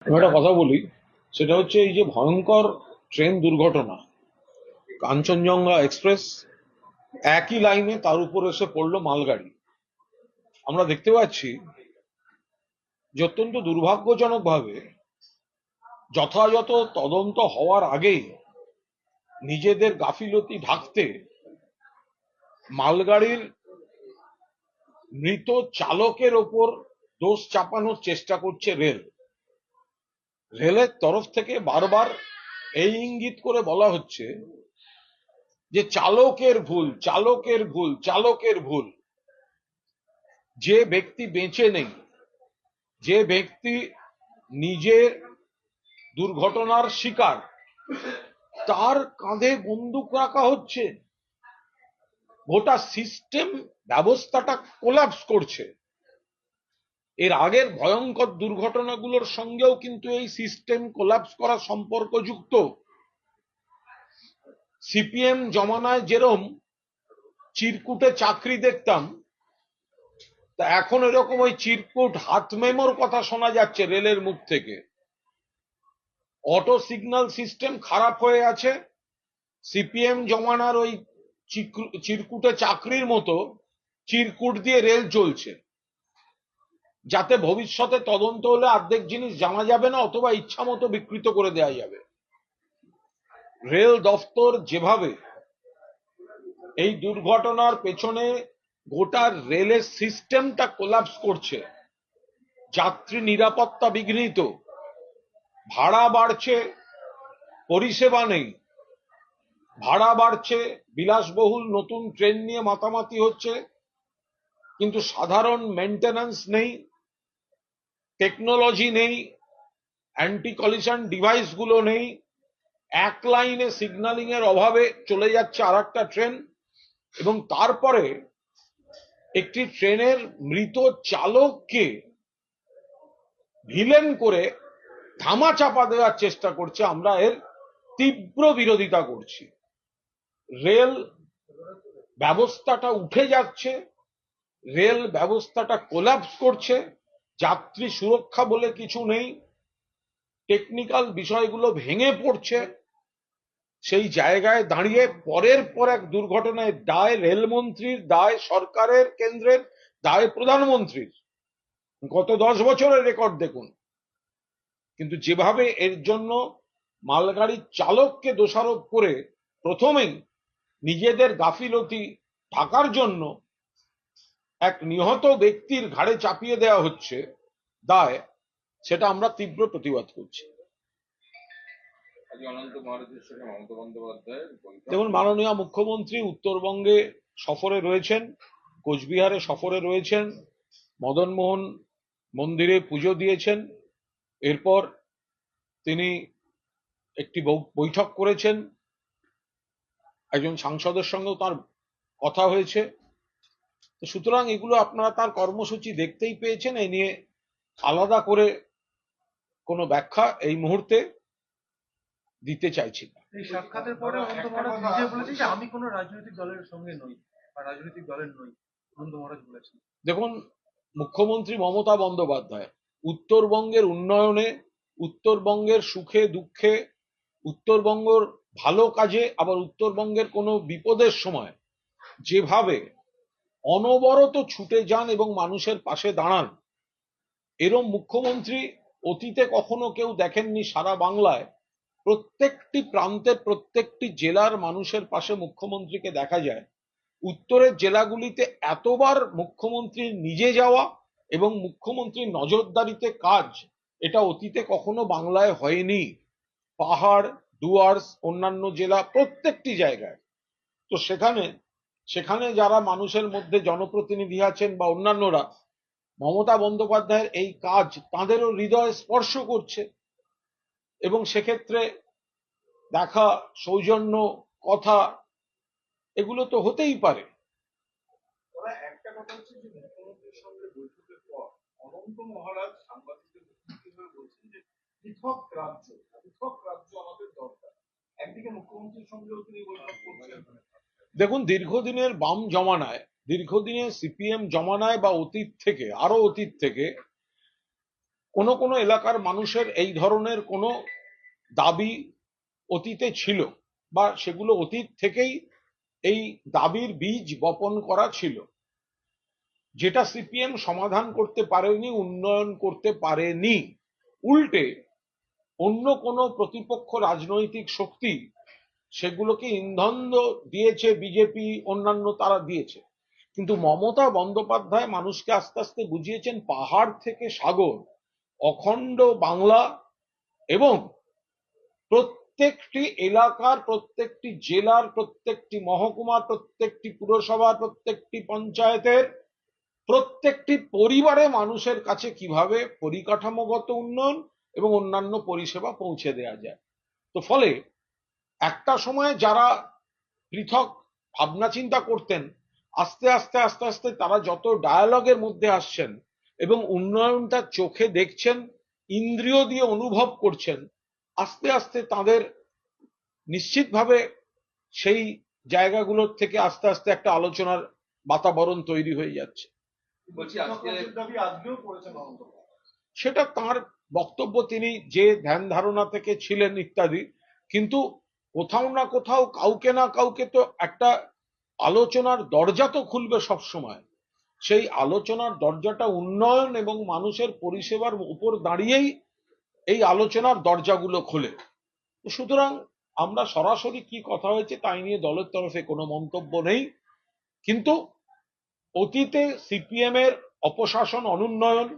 আমি একটা কথা বলি, সেটা হচ্ছে এই যে ভয়ঙ্কর ট্রেন দুর্ঘটনা, কাঞ্চনজঙ্ঘা এক্সপ্রেস একই লাইনে তার উপর এসে পড়লো মালগাড়ি। আমরা দেখতে পাচ্ছি যে অত্যন্ত দুর্ভাগ্যজনক ভাবে যথাযথ তদন্ত হওয়ার আগেই নিজেদের গাফিলতি ঢাকতে মালগাড়ির মৃত চালকের ওপর দোষ চাপানোর চেষ্টা করছে রেল। রেলের তরফ থেকে বারবার এই ইঙ্গিত করে বলা হচ্ছে যে চালকের ভুল, চালকের ভুল, চালকের ভুল। যে ব্যক্তি বেঁচে নেই, যে ব্যক্তি নিজের দুর্ঘটনার শিকার, তার কাঁধে বন্দুক রাখা হচ্ছে। গোটা সিস্টেম ব্যবস্থাটা কোলাপস করছে। এর আগের ভয়ঙ্কর দুর্ঘটনাগুলোর সঙ্গেও কিন্তু এই সিস্টেম কোলাপস করা সম্পর্কযুক্ত। সিপিএম জমানায় যেরম চিরকুটে চাকরি দেখতাম, তা এখন এরকম ওই চিরকুট হাত মেমোর কথা শোনা যাচ্ছে রেলের মুখ থেকে। অটো সিগন্যাল সিস্টেম খারাপ হয়ে আছে। সিপিএম জমানার ওই চিরকুটে চাকরির মতো চিরকুট দিয়ে রেল চলছে, যাতে ভবিষ্যতে তদন্ত হলে অর্ধেক জিনিস জানা যাবে না অথবা ইচ্ছা মতো বিকৃত করে দেওয়া যাবে। রেল দফতর যেভাবে এই দুর্ঘটনার পেছনে গোটা রেলের সিস্টেমটা কোলাপস করছে, যাত্রী নিরাপত্তা বিঘ্নিত, ভাড়া বাড়ছে, পরিষেবা নেই, ভাড়া বাড়ছে, বিলাসবহুল নতুন ট্রেন নিয়ে মাতামাতি হচ্ছে, কিন্তু সাধারণ মেইনটেনেন্স নেই, টেকনোলজি নেই, অ্যান্টি কলিশন ডিভাইস গুলো নেই। এক লাইনে সিগন্যালিং এর অভাবে চলে যাচ্ছে আর একটা ট্রেন, এবং তারপরে একটি ট্রেনের মৃত চালককে ভিলেন করে ধামাচাপা দেওয়ার চেষ্টা করছে। আমরা এর তীব্র বিরোধিতা করছি। রেল ব্যবস্থাটা উঠে যাচ্ছে, রেল ব্যবস্থাটা কোলাপস করছে, যাত্রী সুরক্ষা বলে কিছু নেই, টেকনিক্যাল বিষয়গুলো ভেঙে পড়ছে। সেই জায়গায় দাঁড়িয়ে পরের পর এক দুর্ঘটনায় দায় রেলমন্ত্রীর, দায় সরকারের, কেন্দ্রের, দায় প্রধানমন্ত্রীর। গত 10 বছরের রেকর্ড দেখুন। কিন্তু যেভাবে এর জন্য মালগাড়ির চালককে দোষারোপ করে প্রথমেই নিজেদের গাফিলতি ঢাকার জন্য এক নিহত ব্যক্তির ঘাড়ে চাপিয়ে দেওয়া হচ্ছে দায়, সেটা আমরা তীব্র প্রতিবাদ করছি। দেখুন, মাননীয় মুখ্যমন্ত্রী উত্তরবঙ্গে সফরে রয়েছেন, কোচবিহারে সফরে রয়েছেন, মদনমোহন মন্দিরে পুজো দিয়েছেন। এরপর তিনি একটি বৈঠক করেছেন, একজন সাংসদের সঙ্গেও তার কথা হয়েছে। সুতরাং এগুলো আপনারা তার কর্মসূচি দেখতেই পেয়েছেন। এই নিয়ে আলাদা করে কোনো ব্যাখ্যা এই মুহূর্তে দিতে চাইছি না। এই সাক্ষাতের পরে অনন্ত মহারাজ নিজে বলেছেন যে আমি কোনো রাজনৈতিক দলের সঙ্গে নই বা রাজনৈতিক দলের নই, অনন্ত মহারাজ বলেছেন। দেখুন, মুখ্যমন্ত্রী মমতা বন্দ্যোপাধ্যায় উত্তরবঙ্গের উন্নয়নে, উত্তরবঙ্গের সুখে দুঃখে, উত্তরবঙ্গের ভালো কাজে, আবার উত্তরবঙ্গের কোনো বিপদের সময় যেভাবে অনবরত ছুটে যান এবং মানুষের পাশে দাঁড়ান, এরম মুখ্যমন্ত্রী অতীতে কখনো কেউ দেখেননি। সারা বাংলায় প্রত্যেকটি প্রান্তের প্রত্যেকটি জেলার মানুষের পাশে মুখ্যমন্ত্রীকে দেখা যায়। উত্তরের জেলাগুলিতে এতবার মুখ্যমন্ত্রী নিজে যাওয়া এবং মুখ্যমন্ত্রীর নজরদারিতে কাজ, এটা অতীতে কখনো বাংলায় হয়নি। পাহাড়, ডুয়ার্স, অন্যান্য জেলা, প্রত্যেকটি জায়গায়। তো সেখানে সেখানে যারা মানুষের মধ্যে জনপ্রতিনিধি আছেন বা অন্যান্যরা, মমতা বন্দ্যোপাধ্যায়ের এই কাজ তাঁদেরও হৃদয় স্পর্শ করছে, এবং সেক্ষেত্রে দেখা, সৌজন্য, কথা, এগুলো তো হতেই পারে। একটা কথা হচ্ছে যে মুখ্যমন্ত্রীর সঙ্গে বৈঠকের পর অনন্ত মহারাজ সাংবাদিকদের মুখোমুখি হয়ে বলছেন যে পৃথক রাজ্য, পৃথক রাজ্য আমাদের দরকার। একদিকে মুখ্যমন্ত্রীর সঙ্গেও তিনি বৈঠক করছেন। দেখুন, দীর্ঘদিনের বাম জমানায়, দীর্ঘদিনের সিপিএম জমানায় বা অতীত থেকে, আরো অতীত থেকে কোনো কোনো এলাকার মানুষের এই ধরনের কোনো দাবি অতীতে ছিল, বা সেগুলো অতীত থেকেই এই দাবির বীজ বপন করা ছিল, যেটা সিপিএম সমাধান করতে পারেনি, উন্নয়ন করতে পারেনি। উল্টে অন্য কোনো প্রতিপক্ষ রাজনৈতিক শক্তি সেগুলোকে ইন্ধন দিয়েছে, বিজেপি অন্যান্য তারা দিয়েছে। কিন্তু মমতা বন্দ্যোপাধ্যায় মানুষকে আস্তে আস্তে বুঝিয়েছেন পাহাড় থেকে সাগর, অখণ্ড বাংলা, এবং প্রত্যেকটি এলাকার, প্রত্যেকটি জেলার, প্রত্যেকটি মহকুমার, প্রত্যেকটি পুরসভার, প্রত্যেকটি পঞ্চায়েতের, প্রত্যেকটি পরিবারে মানুষের কাছে কিভাবে পরিকাঠামোগত উন্নয়ন এবং অন্যান্য পরিষেবা পৌঁছে দেওয়া যায়। তো ফলে একটা সময় যারা পৃথক ভাবনা চিন্তা করতেন, আস্তে আস্তে আস্তে আস্তে তারা যত ডায়ালগের মধ্যে আসছেন এবং উন্নয়নটা চোখে দেখছেন, ইন্দ্রিয় দিয়ে অনুভব করছেন, আস্তে আস্তে তাদের নিশ্চিতভাবে সেই জায়গাগুলোর থেকে আস্তে আস্তে একটা আলোচনার বাতাবরণ তৈরি হয়ে যাচ্ছে। বলছি আজকে দাবি আজকেও করেছেন মমতা। সেটা তার বক্তব্য, তিনি যে ধ্যান ধারণা থেকে ছিলেন ইত্যাদি, কিন্তু কোথাও না কোথাও কাউকে না কাউকে তো একটা আলোচনার দরজা তো খুলবে সব সময়। সেই আলোচনার দরজাটা উন্নয়ন এবং মানুষের পরিষেবার উপর দাঁড়িয়েই এই আলোচনার দরজাগুলো খোলে। সুতরাং আমরা সরাসরি কি কথা হয়েছে তাই নিয়ে দলের তরফে কোনো মন্তব্য নেই, কিন্তু অতীতে সিপিএম এর অপশাসন, অনুন্নয়ন,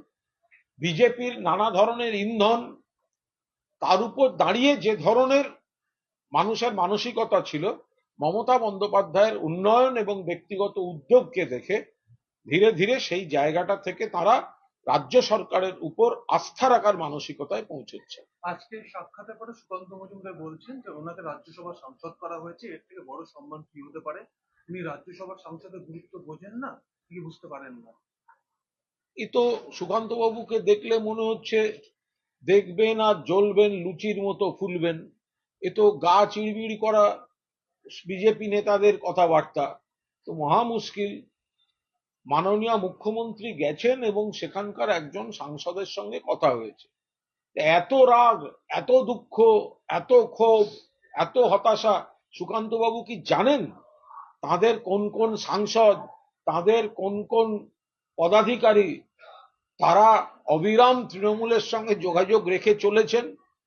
বিজেপির নানা ধরনের ইন্ধন, তার উপর দাঁড়িয়ে যে ধরনের মানুষের মানসিকতা ছিল, মমতা বন্দ্যোপাধ্যায়ের উন্নয়ন এবং ব্যক্তিগত উদ্যোগকে দেখে ধীরে ধীরে সেই জায়গাটা থেকে তারা রাজ্য সরকারের উপর আস্থা রাখার মানসিকতায় পৌঁছচ্ছে। আজকে সাক্ষাতের পরে সুকান্ত মজুমদার বলছেন যে ওনাকে রাজ্যসভার সাংসদ করা হয়েছে, এর থেকে বড় সম্মান কি হতে পারে। উনি রাজ্যসভার সাংসদের গুরুত্ব বোঝেন না, কি বুঝতে পারেন না। এ তো সুকান্ত বাবুকে দেখলে মনে হচ্ছে দেখবেন আর জ্বলবেন, লুচির মতো ফুলবেন। এ তো গা চিড়বিড় করা বিজেপি নেতাদের কথাবার্তা। তো মহা মুশকিল। মাননীয় মুখ্যমন্ত্রী গেছেন এবং সেখানকার একজন সাংসদের সঙ্গে কথা হয়েছে। এত রাগ, এত দুঃখ, এত ক্ষোভ, এত হতাশা, সুকান্ত বাবু কি জানেন তাদের কোন কোন সাংসদ, তাদের কোন কোন পদাধিকারী তারা অবিরাম তৃণমূলের সঙ্গে যোগাযোগ রেখে চলেছেন?